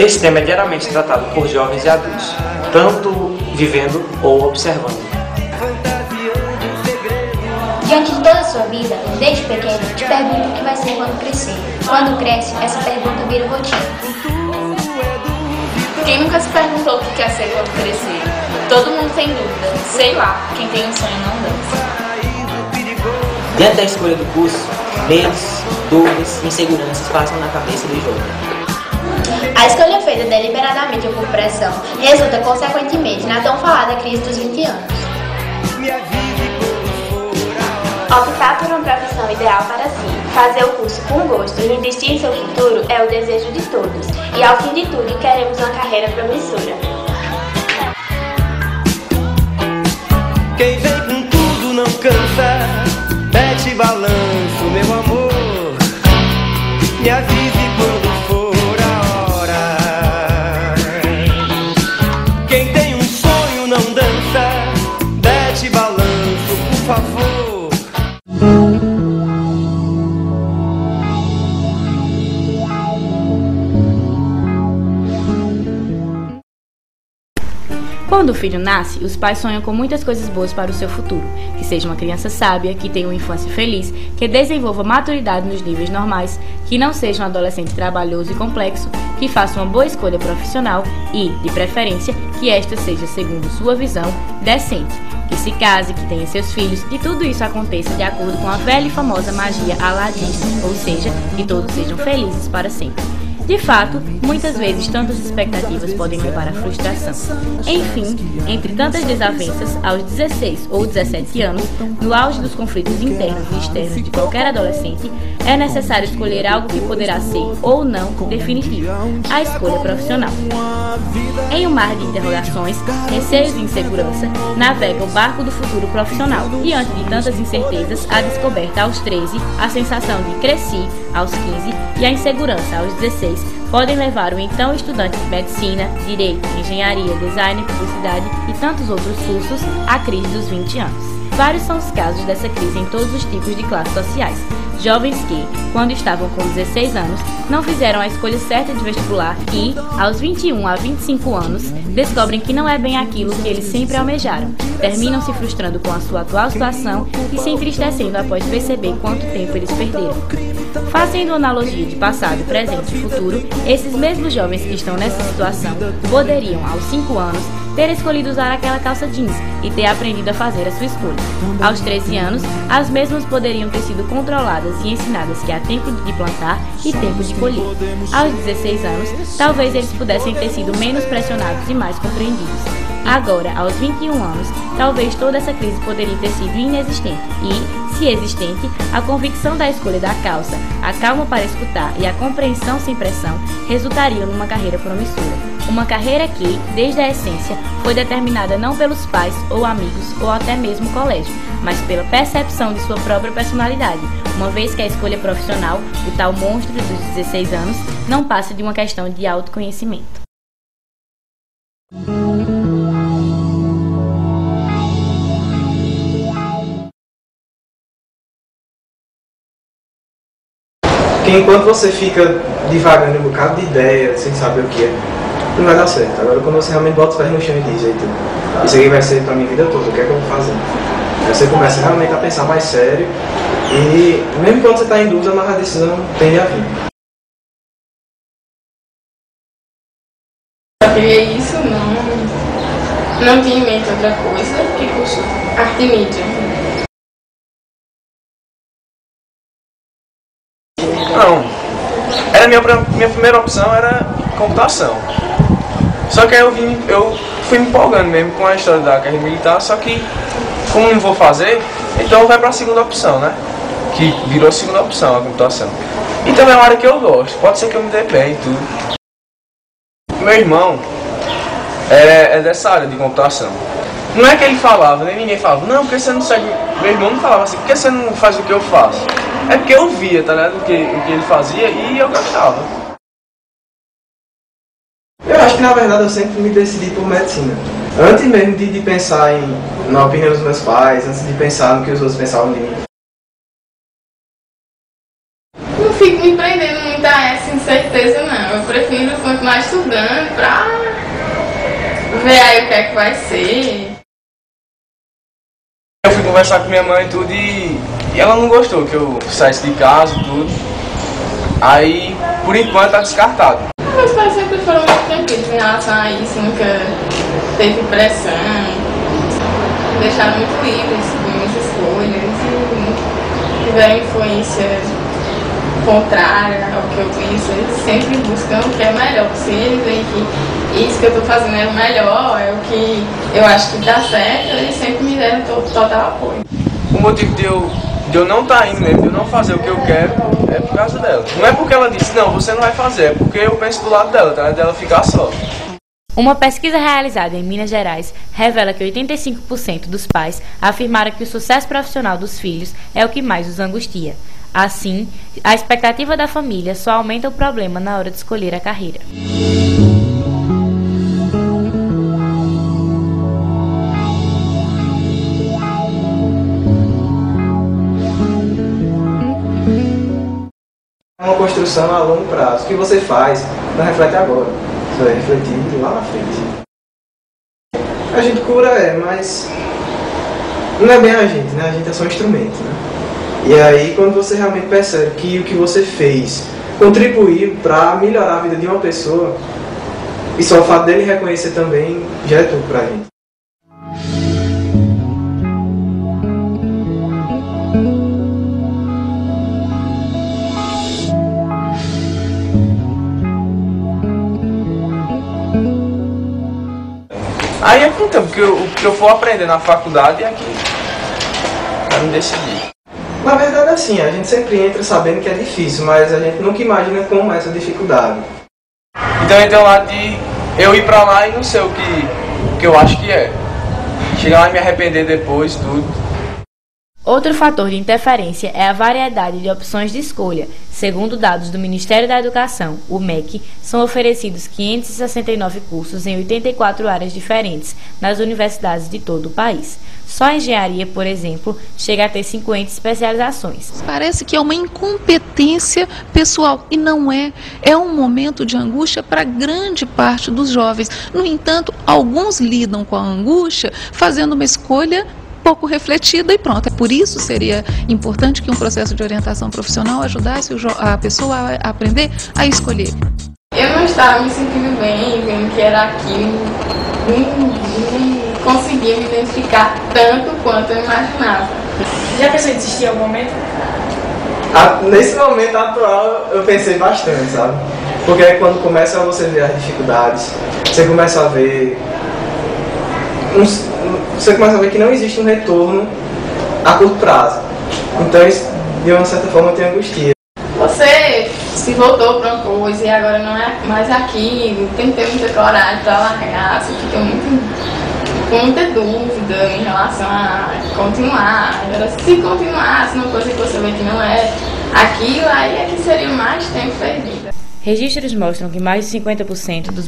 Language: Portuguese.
Esse tema é diariamente tratado por jovens e adultos, tanto vivendo ou observando. Diante de toda a sua vida, desde pequeno, te pergunta o que vai ser quando crescer. Quando cresce, essa pergunta vira rotina. Quem nunca se perguntou o que quer ser quando crescer? Todo mundo tem dúvida. Sei lá, quem tem um sonho não dança. Diante da escolha do curso, medos, dúvidas e inseguranças passam na cabeça do jovem. A escolha feita deliberadamente ou por pressão resulta, consequentemente, na tão falada crise dos 20 anos. Optar por uma profissão ideal para si, fazer o curso com gosto e investir em seu futuro é o desejo de todos. E ao fim de tudo, queremos uma carreira promissora. Quem vem com tudo não cansa, mete balanço, meu amor. Me avise quando for a hora. Quem tem um sonho não dança, mete balanço, por favor. Quando o filho nasce, os pais sonham com muitas coisas boas para o seu futuro, que seja uma criança sábia, que tenha uma infância feliz, que desenvolva maturidade nos níveis normais, que não seja um adolescente trabalhoso e complexo, que faça uma boa escolha profissional e, de preferência, que esta seja, segundo sua visão, decente, que se case, que tenha seus filhos, que tudo isso aconteça de acordo com a velha e famosa magia Aladdin, ou seja, que todos sejam felizes para sempre. De fato, muitas vezes tantas expectativas podem levar à frustração. Enfim, entre tantas desavenças, aos 16 ou 17 anos, no auge dos conflitos internos e externos de qualquer adolescente, é necessário escolher algo que poderá ser, ou não, definitivo: a escolha profissional. Em um mar de interrogações, receios e insegurança, navega o barco do futuro profissional. Diante de tantas incertezas, a descoberta aos 13, a sensação de cresci aos 15 e a insegurança aos 16 podem levar o então estudante de medicina, direito, engenharia, design, publicidade e tantos outros cursos à crise dos 20 anos. Vários são os casos dessa crise em todos os tipos de classes sociais. Jovens que, quando estavam com 16 anos, não fizeram a escolha certa de vestibular e, aos 21 a 25 anos, descobrem que não é bem aquilo que eles sempre almejaram, terminam se frustrando com a sua atual situação e se entristecendo após perceber quanto tempo eles perderam. Fazendo analogia de passado, presente e futuro, esses mesmos jovens que estão nessa situação poderiam, aos 5 anos, ter escolhido usar aquela calça jeans e ter aprendido a fazer a sua escolha. Aos 13 anos, as mesmas poderiam ter sido controladas e ensinadas que há tempo de plantar e tempo de colher. Aos 16 anos, talvez eles pudessem ter sido menos pressionados e mais compreendidos. Agora, aos 21 anos, talvez toda essa crise poderia ter sido inexistente e, se existente, a convicção da escolha da calça, a calma para escutar e a compreensão sem pressão resultariam numa carreira promissora. Uma carreira que, desde a essência, foi determinada não pelos pais ou amigos ou até mesmo colégio, mas pela percepção de sua própria personalidade, uma vez que a escolha profissional, o tal monstro dos 16 anos, não passa de uma questão de autoconhecimento. Porque enquanto você fica divagando um bocado de ideia, sem saber o que é, não vai dar certo. Agora quando você realmente bota os pés no chão e diz, eita, isso aqui vai ser pra minha vida toda, o que é que eu vou fazer? Aí você começa realmente a pensar mais sério e mesmo quando você está em dúvida, mas a decisão tende a vir. Eu queria isso, não tinha em mente outra coisa. Que curso? Arte e mídia. Não, era minha primeira opção era computação. Só que aí eu fui me empolgando mesmo com a história da carreira militar, só que como não vou fazer, então vai para a segunda opção, né? Que virou a segunda opção, a computação. E também é uma área que eu gosto, pode ser que eu me dê bem e tudo. Meu irmão é dessa área de computação. Não é que ele falava, nem ninguém falava, não, porque você não segue. Meu irmão não falava assim, por que você não faz o que eu faço? É porque eu via, tá ligado? O que ele fazia e eu gostava. Eu acho que na verdade eu sempre me decidi por medicina. Antes mesmo de pensar na opinião dos meus pais, antes de pensar no que os outros pensavam de mim. Não fico me prendendo muito a essa incerteza, não. Eu prefiro continuar estudando pra ver aí o que é que vai ser. Eu fui conversar com minha mãe e tudo e ela não gostou que eu saísse de casa e tudo. Aí, por enquanto, tá descartado. Meus pais sempre foram muito tranquilos em relação a isso, nunca teve pressão, me deixaram muito livres com minhas escolhas e tiveram influência contrária ao que eu penso. Eles sempre buscam o que é melhor possível e que isso que eu tô fazendo é o melhor, é o que eu acho que dá certo, e eles sempre me deram total apoio. O motivo de eu não estar indo mesmo, de eu não fazer o que eu quero, é por causa dela. Não é porque ela disse, não, você não vai fazer, é porque eu penso do lado dela, tá? Dela ficar só. Uma pesquisa realizada em Minas Gerais revela que 85% dos pais afirmaram que o sucesso profissional dos filhos é o que mais os angustia. Assim, a expectativa da família só aumenta o problema na hora de escolher a carreira. É uma construção a longo prazo. O que você faz não reflete agora. Isso vai refletir lá na frente. A gente cura, mas não é bem a gente, né? A gente é só um instrumento, né? E aí, quando você realmente percebe que o que você fez contribuiu para melhorar a vida de uma pessoa, e só o fato dele reconhecer também já é tudo pra gente. Aí é com o tempo, o que eu for aprender na faculdade é aqui, pra me decidir. Na verdade, assim, a gente sempre entra sabendo que é difícil, mas a gente nunca imagina como é essa dificuldade. Então tem o lado de eu ir pra lá e não sei o que eu acho que é. Chegar lá e me arrepender depois, tudo. Outro fator de interferência é a variedade de opções de escolha. Segundo dados do Ministério da Educação, o MEC, são oferecidos 569 cursos em 84 áreas diferentes nas universidades de todo o país. Só a engenharia, por exemplo, chega a ter 50 especializações. Parece que é uma incompetência pessoal, e não é. É um momento de angústia para grande parte dos jovens. No entanto, alguns lidam com a angústia fazendo uma escolha pouco refletida e pronto. Por isso seria importante que um processo de orientação profissional ajudasse a pessoa a aprender a escolher. Eu não estava me sentindo bem, vendo que era aquilo, não conseguia me identificar tanto quanto eu imaginava. Já pensou em desistir em algum momento? Nesse momento atual eu pensei bastante, sabe? Porque aí quando começa você ver as dificuldades, você começa a ver que não existe um retorno a curto prazo. Então isso, de uma certa forma, tem angustia. Você se voltou para uma coisa e agora não é mais aquilo, tem que ter muita coragem para largar, você fica com muita dúvida em relação a continuar. Agora, se continuasse numa coisa que você vê que não é aquilo, aí é que seria mais tempo perdido. Registros mostram que mais de 50% dos